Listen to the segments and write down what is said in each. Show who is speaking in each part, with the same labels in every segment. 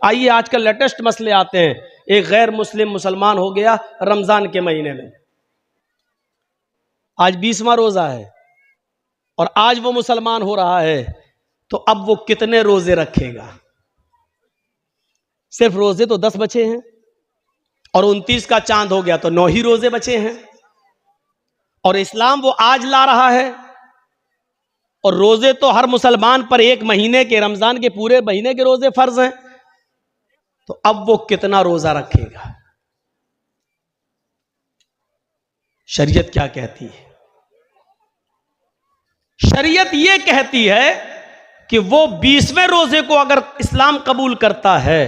Speaker 1: आइए आजकल लेटेस्ट मसले आते हैं। एक गैर मुस्लिम मुसलमान हो गया रमजान के महीने में, आज 20वां रोजा है और आज वो मुसलमान हो रहा है, तो अब वो कितने रोजे रखेगा? सिर्फ रोजे तो 10 बचे हैं और 29 का चांद हो गया तो 9 ही रोजे बचे हैं। और इस्लाम वो आज ला रहा है और रोजे तो हर मुसलमान पर एक महीने के, रमजान के पूरे महीने के रोजे फर्ज हैं, तो अब वो कितना रोजा रखेगा? शरीयत क्या कहती है? शरीयत ये कहती है कि वो 20वें रोजे को अगर इस्लाम कबूल करता है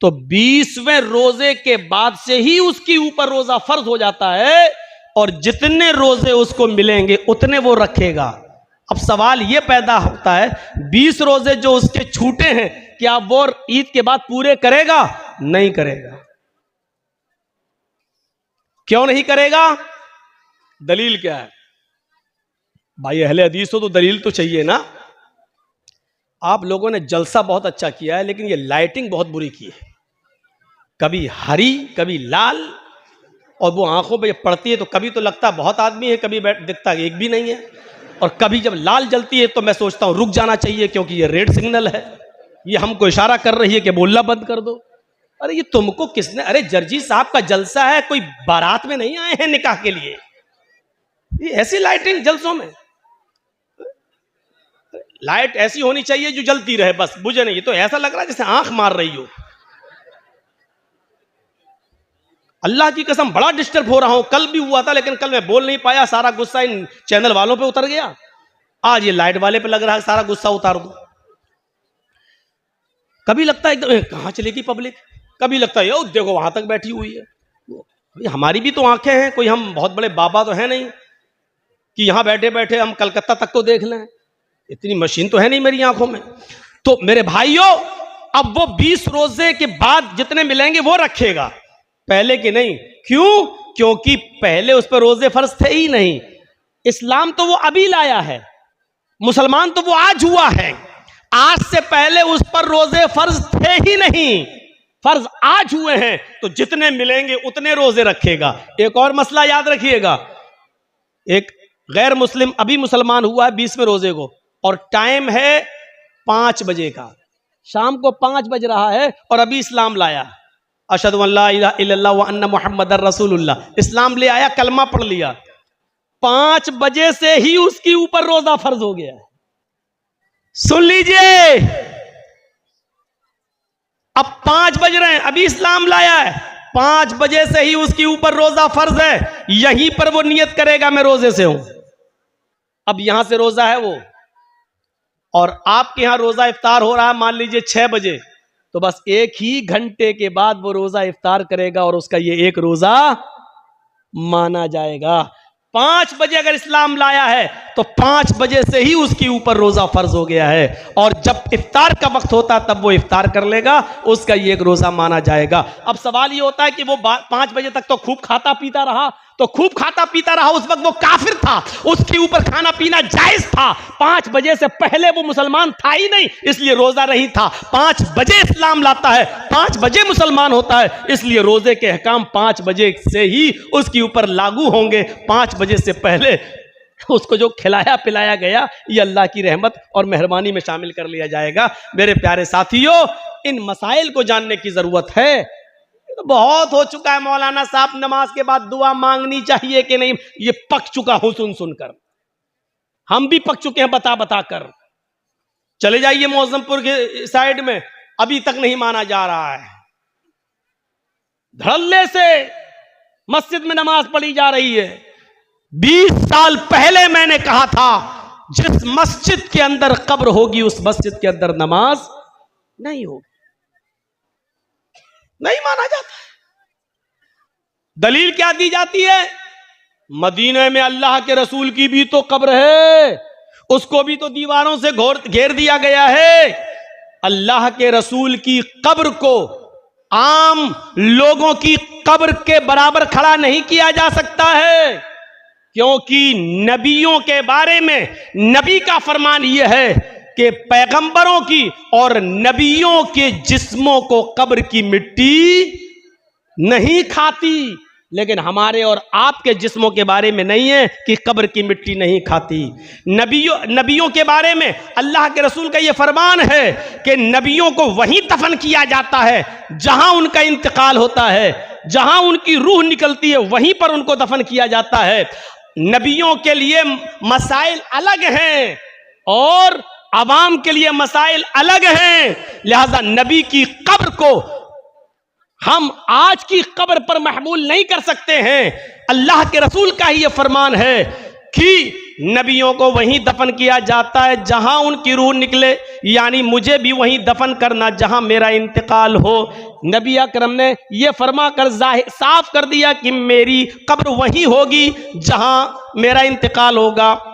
Speaker 1: तो 20वें रोजे के बाद से ही उसके ऊपर रोजा फर्ज हो जाता है और जितने रोजे उसको मिलेंगे उतने वो रखेगा। अब सवाल यह पैदा होता है, 20 रोजे जो उसके छूटे हैं क्या वो ईद के बाद पूरे करेगा? नहीं करेगा। क्यों नहीं करेगा? दलील क्या है? भाई अहले हदीस हो तो दलील तो चाहिए ना। आप लोगों ने जलसा बहुत अच्छा किया है लेकिन ये लाइटिंग बहुत बुरी की है, कभी हरी कभी लाल, और वो आंखों पे पड़ती है तो कभी तो लगता है बहुत आदमी है, कभी दिखता है एक भी नहीं है, और कभी जब लाल जलती है तो मैं सोचता हूं रुक जाना चाहिए क्योंकि ये रेड सिग्नल है, ये हमको इशारा कर रही है कि बोलना बंद कर दो। अरे ये तुमको किसने? अरे जर्जी साहब का जलसा है, कोई बारात में नहीं आए हैं निकाह के लिए। ये ऐसी लाइटिंग जलसों में, लाइट ऐसी होनी चाहिए जो जलती रहे, बस बुझे नहीं। तो ऐसा लग रहा है जैसे आंख मार रही हो। अल्लाह की कसम बड़ा डिस्टर्ब हो रहा हूं। कल भी हुआ था लेकिन कल मैं बोल नहीं पाया, सारा गुस्सा इन चैनल वालों पे उतर गया। आज ये लाइट वाले पे लग रहा है सारा गुस्सा उतार दो। कभी लगता है एकदम कहां चलेगी पब्लिक, कभी लगता है देखो वहां तक बैठी हुई है। हमारी भी तो आंखें हैं, कोई हम बहुत बड़े बाबा तो है नहीं कि यहां बैठे बैठे हम कलकत्ता तक को देख लें, इतनी मशीन तो है नहीं मेरी आंखों में। तो मेरे भाइयों, अब वो 20 रोजे के बाद जितने मिलेंगे वो रखेगा, पहले के नहीं। क्यों? क्योंकि पहले उस पर रोजे फर्ज थे ही नहीं। इस्लाम तो वो अभी लाया है, मुसलमान तो वो आज हुआ है। आज से पहले उस पर रोजे फर्ज थे ही नहीं, फर्ज आज हुए हैं, तो जितने मिलेंगे उतने रोजे रखेगा। एक और मसला याद रखिएगा, एक गैर मुस्लिम अभी मुसलमान हुआ है 20वें रोजे को और टाइम है 5 बजे का, शाम को 5 बज रहा है और अभी इस्लाम लाया, अशहदु अल्ला इलाहा इल्लल्लाह व अन्ना मुहम्मदर रसूलुल्लाह, इस्लाम ले आया, कलमा पढ़ लिया। 5 बजे से ही उसके ऊपर रोजा फर्ज हो गया है। सुन लीजिए, अब 5 बज रहे हैं, अभी इस्लाम लाया है, 5 बजे से ही उसके ऊपर रोजा फर्ज है। यहीं पर वो नियत करेगा मैं रोजे से हूं। अब यहां से रोजा है वो, और आपके यहां रोजा इफ्तार हो रहा है मान लीजिए 6 बजे, तो बस 1 ही घंटे के बाद वो रोजा इफ्तार करेगा और उसका ये एक रोजा माना जाएगा। 5 बजे अगर इस्लाम लाया है तो 5 बजे से ही उसके ऊपर रोजा फर्ज हो गया है, और जब इफ्तार का वक्त होता तब वो इफ्तार कर लेगा, उसका ये एक रोजा माना जाएगा। अब सवाल ये होता है कि वो 5 बजे तक तो खूब खाता पीता रहा, तो खूब खाता पीता रहा, उस वक्त वो काफिर था, उसके ऊपर खाना पीना जायज था। 5 बजे से पहले वो मुसलमान था ही नहीं, इसलिए रोजा नहीं था। 5 बजे इस्लाम लाता है, 5 बजे मुसलमान होता है, इसलिए रोजे के अहकाम 5 बजे से ही उसके ऊपर लागू होंगे। 5 बजे से पहले उसको जो खिलाया पिलाया गया ये अल्लाह की रहमत और मेहरबानी में शामिल कर लिया जाएगा। मेरे प्यारे साथियों, इन मसाइल को जानने की जरूरत है। तो बहुत हो चुका है मौलाना साहब, नमाज के बाद दुआ मांगनी चाहिए कि नहीं, ये पक चुका हूं सुन सुनकर, हम भी पक चुके हैं बता बता कर। चले जाइए मौजमपुर के साइड में, अभी तक नहीं माना जा रहा है। धड़ल्ले से मस्जिद में नमाज पढ़ी जा रही है। 20 साल पहले मैंने कहा था जिस मस्जिद के अंदर कब्र होगी उस मस्जिद के अंदर नमाज नहीं होगी, नहीं माना जाता है। दलील क्या दी जाती है? मदीने में अल्लाह के रसूल की भी तो कब्र है, उसको भी तो दीवारों से घेर दिया गया है। अल्लाह के रसूल की कब्र को आम लोगों की कब्र के बराबर खड़ा नहीं किया जा सकता है, क्योंकि नबियों के बारे में नबी का फरमान यह है कि पैगंबरों की और नबियों के जिस्मों को कब्र की मिट्टी नहीं खाती, लेकिन हमारे और आपके जिस्मों के बारे में नहीं है कि कब्र की मिट्टी नहीं खाती। नबियों के बारे में अल्लाह के रसूल का यह फरमान है कि नबियों को वहीं दफन किया जाता है जहां उनका इंतकाल होता है, जहां उनकी रूह निकलती है वहीं पर उनको दफन किया जाता है। नबियों के लिए मसाइल अलग हैं और अवाम के लिए मसाइल अलग हैं, लिहाजा नबी की कब्र को हम आज की कब्र पर महमूल नहीं कर सकते हैं। अल्लाह के रसूल का ही यह फरमान है कि नबियों को वहीं दफन किया जाता है जहां उनकी रूह निकले, यानी मुझे भी वहीं दफन करना जहां मेरा इंतकाल हो। नबी अकरम ने यह फरमा कर साफ कर दिया कि मेरी कब्र वहीं होगी जहां मेरा इंतकाल होगा।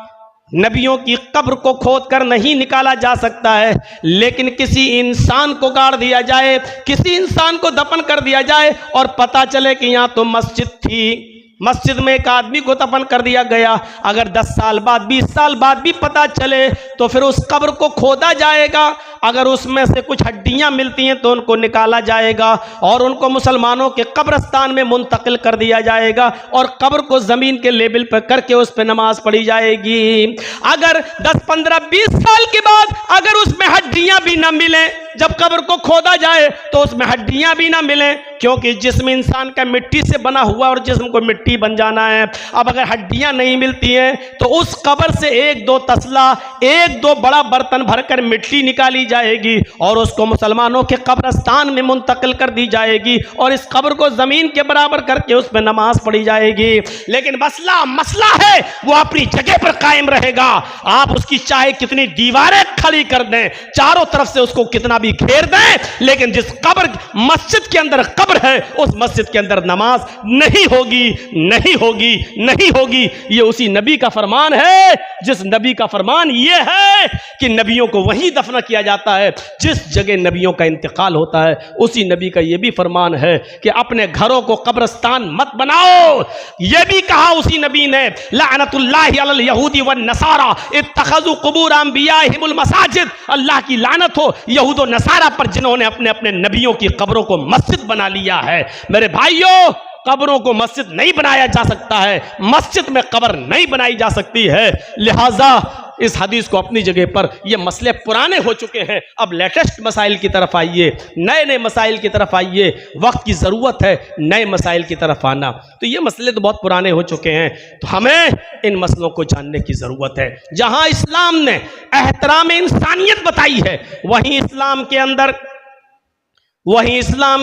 Speaker 1: नबियों की कब्र को खोद कर नहीं निकाला जा सकता है, लेकिन किसी इंसान को गाड़ दिया जाए, किसी इंसान को दफन कर दिया जाए और पता चले कि यहाँ तो मस्जिद थी, मस्जिद में एक आदमी को दफन कर दिया गया, अगर 10 साल बाद 20 साल बाद भी पता चले तो फिर उस कब्र को खोदा जाएगा। अगर उसमें से कुछ हड्डियां मिलती हैं तो उनको निकाला जाएगा और उनको मुसलमानों के कब्रस्तान में मुंतकिल कर दिया जाएगा और कब्र को ज़मीन के लेवल पर करके उस पर नमाज पढ़ी जाएगी। अगर 10, 15, 20 साल के बाद अगर उसमें हड्डियां भी ना मिलें, जब कब्र को खोदा जाए तो उसमें हड्डियां भी ना मिलें, क्योंकि जिस्म इंसान का मिट्टी से बना हुआ और जिस्म को मिट्टी बन जाना है। अब अगर हड्डियां नहीं मिलती हैं तो उस कब्र से 1-2 तसला, 1-2 बड़ा बर्तन भरकर मिट्टी निकाली जाएगी और उसको मुसलमानों के कब्रस्तान में मुंतकिल कर दी जाएगी और इस कब्र को जमीन के बराबर करके उस पर नमाज पढ़ी जाएगी। लेकिन मसला है वो अपनी जगह पर कायम रहेगा। आप उसकी चाहे कितनी दीवारें खड़ी कर दें, चारों तरफ से उसको कितना भी घेर दें, लेकिन जिस कब्र मस्जिद के अंदर कब्र है उस मस्जिद के अंदर नमाज नहीं होगी, नहीं होगी, नहीं होगी। ये उसी नबी का फरमान है जिस नबी का फरमान ये है कि नबियों को वहीं दफन किया जाता है जिस जगह नबियों का इंतकाल होता है। उसी नबी का यह भी फरमान है कि अपने घरों को कब्रिस्तान मत बनाओ। यह भी कहा उसी नबी ने, लानतुल्लाहि अलल यहूदी वन नसारा इत्तखज़ू कुबूर अंबियाहिमुल मसाजिद। अल्लाह की लानत हो यहूद और नसारा पर जिन्होंने अपने अपने नबियों की कब्रों को मस्जिद बना लिया है। मेरे भाइयों, कब्रों को मस्जिद नहीं बनाया जा सकता है, मस्जिद में कब्र नहीं बनाई जा सकती है। लिहाजा इस हदीस को अपनी जगह पर, ये मसले पुराने हो चुके हैं, अब लेटेस्ट मसाइल की तरफ आइए, नए नए मसाइल की तरफ आइए। वक्त की ज़रूरत है नए मसाइल की तरफ आना। तो ये मसले तो बहुत पुराने हो चुके हैं, तो हमें इन मसलों को जानने की ज़रूरत है। जहाँ इस्लाम ने एहतराम इंसानियत बताई है, वहीं इस्लाम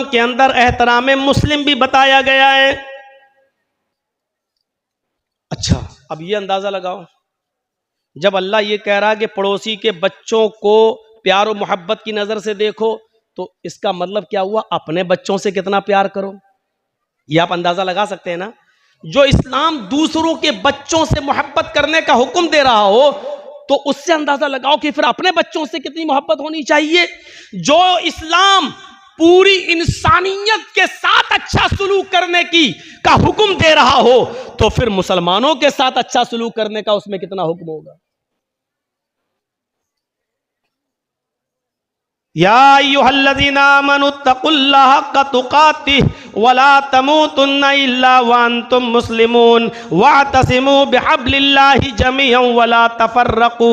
Speaker 1: के अंदर एहतराम मुस्लिम भी बताया गया है। अच्छा, अब ये अंदाजा लगाओ, जब अल्लाह ये कह रहा है कि पड़ोसी के बच्चों को प्यार और मोहब्बत की नजर से देखो, तो इसका मतलब क्या हुआ? अपने बच्चों से कितना प्यार करो। ये आप अंदाजा लगा सकते हैं ना। जो इस्लाम दूसरों के बच्चों से मोहब्बत करने का हुक्म दे रहा हो, तो उससे अंदाजा लगाओ कि फिर अपने बच्चों से कितनी मोहब्बत होनी चाहिए। जो इस्लाम पूरी इंसानियत के साथ अच्छा सलूक करने का हुक्म दे रहा हो, तो फिर मुसलमानों के साथ अच्छा सलूक करने का उसमें कितना हुक्म होगा। या अय्युहल्लज़ीना आमनुत्तकुल्लाह हक़्क़ तुक़ातिह वला तमूतुन्ना इल्ला व अंतुम मुस्लिमून वअतसिमू बिहब्लिल्लाहि जमीअन वला तफर्रक़ू।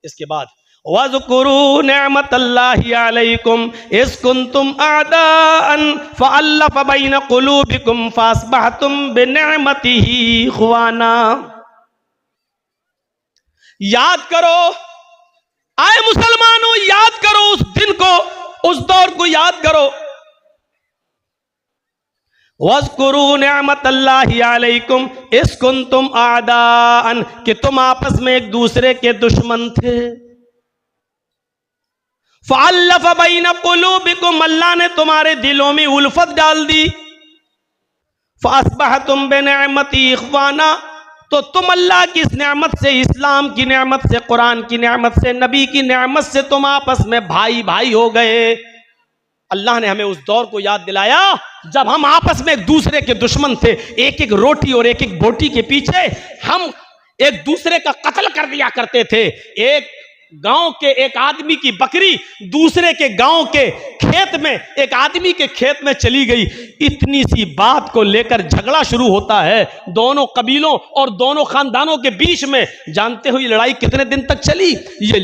Speaker 1: इसके बाद वज़कुरू निअमतल्लाहि अलैकुम इज़ कुंतुम अअदाअन फ़अल्लफ़ बैन क़ुलूबिकुम फ़अस्बहतुम बिनिअमतिही इख़वाना। याद करो, आए मुसलमानों, याद करो उस दिन को, उस दौर को याद करो। वज़कुरू निअमतल्लाहि अलैकुम इज़ कुंतुम अअदाअन, कि तुम आपस में एक दूसरे के दुश्मन थे। फ़अल्लफ़ बैन क़ुलूबिकुम, अल्लाह ने तुम्हारे दिलों में उल्फत डाल दी। फ़अस्बहतुम बिनिअमती इख़वाना, तो तुम अल्लाह की इस नेमत से, इस्लाम की नेमत से, कुरान की नेमत से, नबी की नेमत से तुम आपस में भाई भाई हो गए। अल्लाह ने हमें उस दौर को याद दिलाया जब हम आपस में एक दूसरे के दुश्मन थे। एक एक रोटी और एक एक बोटी के पीछे हम एक दूसरे का कत्ल कर दिया करते थे। एक गांव के एक आदमी की बकरी दूसरे के गांव के खेत में, एक आदमी के खेत में चली गई। इतनी सी बात को लेकर झगड़ा शुरू होता है दोनों कबीलों और दोनों खानदानों के बीच में। जानते हो ये लड़ाई कितने दिन तक चली? ये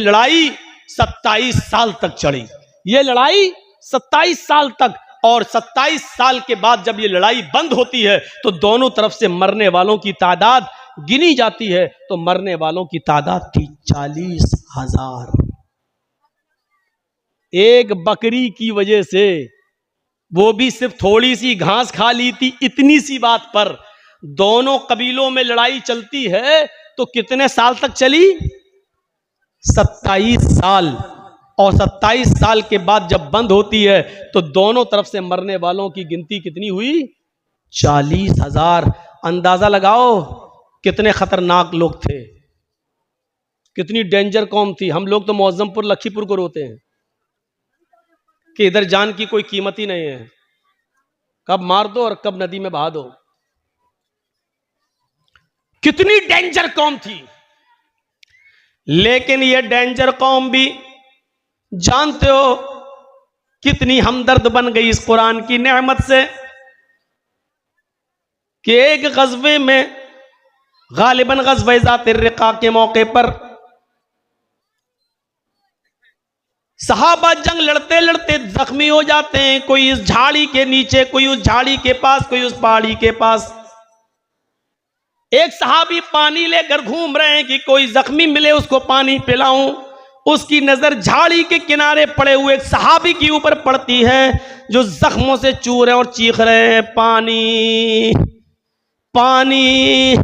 Speaker 1: लड़ाई 27 साल तक चली। ये लड़ाई 27 साल तक। और 27 साल के बाद जब ये लड़ाई बंद होती है तो दोनों तरफ से मरने वालों की तादाद गिनी जाती है, तो मरने वालों की तादाद थी 40,000। एक बकरी की वजह से, वो भी सिर्फ थोड़ी सी घास खा ली थी, इतनी सी बात पर दोनों कबीलों में लड़ाई चलती है। तो कितने साल तक चली? 27 साल। और 27 साल के बाद जब बंद होती है तो दोनों तरफ से मरने वालों की गिनती कितनी हुई? 40,000। अंदाजा लगाओ कितने खतरनाक लोग थे, कितनी डेंजर कौम थी। हम लोग तो मौजमपुर लखीपुर को रोते हैं कि इधर जान की कोई कीमत ही नहीं है, कब मार दो और कब नदी में बहा दो। कितनी डेंजर कौम थी। लेकिन ये डेंजर कौम भी जानते हो कितनी हमदर्द बन गई इस कुरान की नेमत से कि एक गज़वे में, गालिबन गज़वे ज़ात रिक़ा के मौके पर सहाबा जंग लड़ते लड़ते जख्मी हो जाते हैं। कोई इस झाड़ी के नीचे, कोई उस झाड़ी के पास, कोई उस पहाड़ी के पास। एक सहाबी पानी लेकर घूम रहे हैं कि कोई जख्मी मिले उसको पानी पिलाऊं। उसकी नजर झाड़ी के किनारे पड़े हुए एक सहाबी के ऊपर पड़ती है जो जख्मों से चू रहे हैं और चीख रहे हैं, पानी पानी।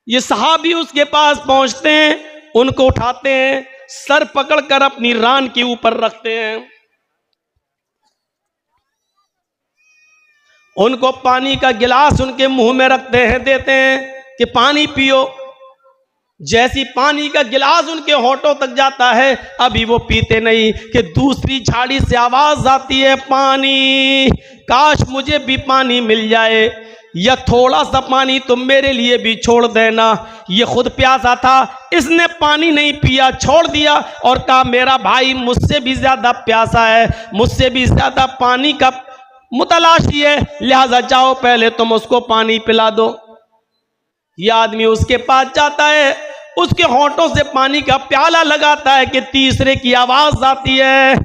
Speaker 1: ये सहाबी उसके पास पहुंचते हैं, उनको उठाते हैं, सर पकड़कर अपनी रान के ऊपर रखते हैं, उनको पानी का गिलास उनके मुंह में रखते हैं, देते हैं कि पानी पियो। जैसी पानी का गिलास उनके होठों तक जाता है, अभी वो पीते नहीं कि दूसरी झाड़ी से आवाज आती है, पानी, काश मुझे भी पानी मिल जाए, या थोड़ा सा पानी तुम मेरे लिए भी छोड़ देना। ये खुद प्यासा था, इसने पानी नहीं पिया, छोड़ दिया और कहा मेरा भाई मुझसे भी ज्यादा प्यासा है, मुझसे भी ज्यादा पानी का मुतलाशी है, लिहाजा जाओ पहले तुम उसको पानी पिला दो। यह आदमी उसके पास जाता है, उसके होंठों से पानी का प्याला लगाता है कि तीसरे की आवाज आती है,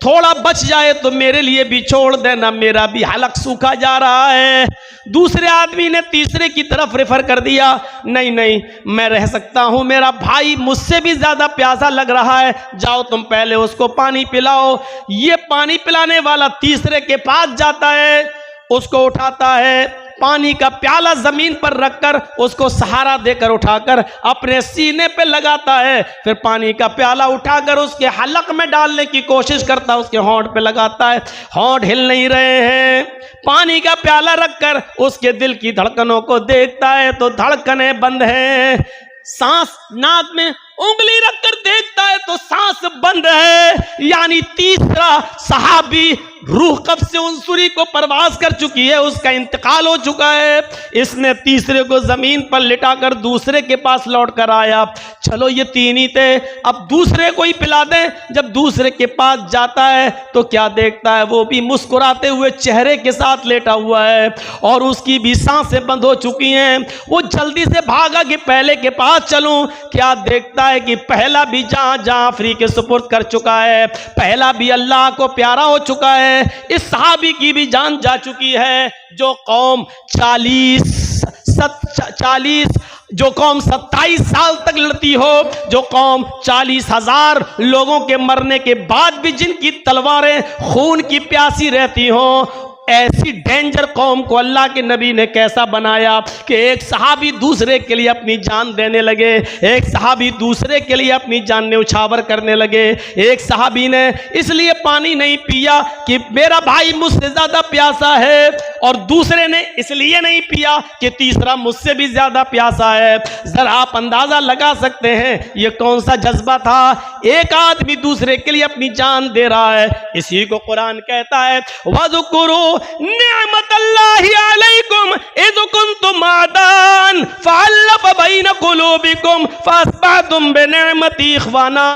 Speaker 1: थोड़ा बच जाए तो मेरे लिए भी छोड़ देना, मेरा भी हलक सूखा जा रहा है। दूसरे आदमी ने तीसरे की तरफ रेफर कर दिया, नहीं नहीं मैं रह सकता हूं, मेरा भाई मुझसे भी ज्यादा प्यासा लग रहा है, जाओ तुम पहले उसको पानी पिलाओ। ये पानी पिलाने वाला तीसरे के पास जाता है, उसको उठाता है, पानी का प्याला जमीन पर रखकर उसको सहारा देकर उठाकर अपने सीने पे लगाता है, फिर पानी का प्याला उठाकर उसके हलक में डालने की कोशिश करता है, उसके होंठ पे लगाता है, होंठ हिल नहीं रहे हैं। पानी का प्याला रखकर उसके दिल की धड़कनों को देखता है तो धड़कनें बंद हैं, सांस नाक में उंगली रखकर देखता है तो सांस बंद है। यानी तीसरा सहाबी रूह कब से उनसुरी को परवास कर चुकी है, उसका इंतकाल हो चुका है। इसने तीसरे को जमीन पर लिटाकर दूसरे के पास लौट कर आया, चलो ये तीन ही थे, अब दूसरे को ही पिला दें। जब दूसरे के पास जाता है तो क्या देखता है, वो भी मुस्कुराते हुए चेहरे के साथ लेटा हुआ है और उसकी भी सांसें बंद हो चुकी हैं। वो जल्दी से भागा कि पहले के पास चलूं, क्या देखता है कि पहला भी जहां जहां फ्री के सुपुर्द कर चुका है, पहला भी अल्लाह को प्यारा हो चुका है, इस सहाबी की भी जान जा चुकी है। जो कौम 27 साल तक लड़ती हो, जो कौम 40,000 लोगों के मरने के बाद भी जिनकी तलवारें खून की प्यासी रहती हो, ऐसी डेंजर कौम को अल्लाह के नबी ने कैसा बनाया कि एक सहाबी दूसरे के लिए अपनी जान देने लगे, एक सहाबी दूसरे के लिए अपनी जान न्यौछावर करने लगे। एक सहाबी ने इसलिए पानी नहीं पिया कि मेरा भाई मुझसे ज्यादा प्यासा है, और दूसरे ने इसलिए नहीं पिया कि तीसरा मुझसे भी ज्यादा प्यासा है। जरा आप अंदाजा लगा सकते हैं ये कौन सा जज्बा था। एक आदमी दूसरे के लिए अपनी जान दे रहा है। इसी को कुरान कहता है वज़कुरू निअमतल्लाहि अलैकुम इज़ कुंतुम आदान फ़अल्लफ़ बैन क़ुलूबिकुम फ़अस्बहतुम बिनिअमतिही इख़वाना।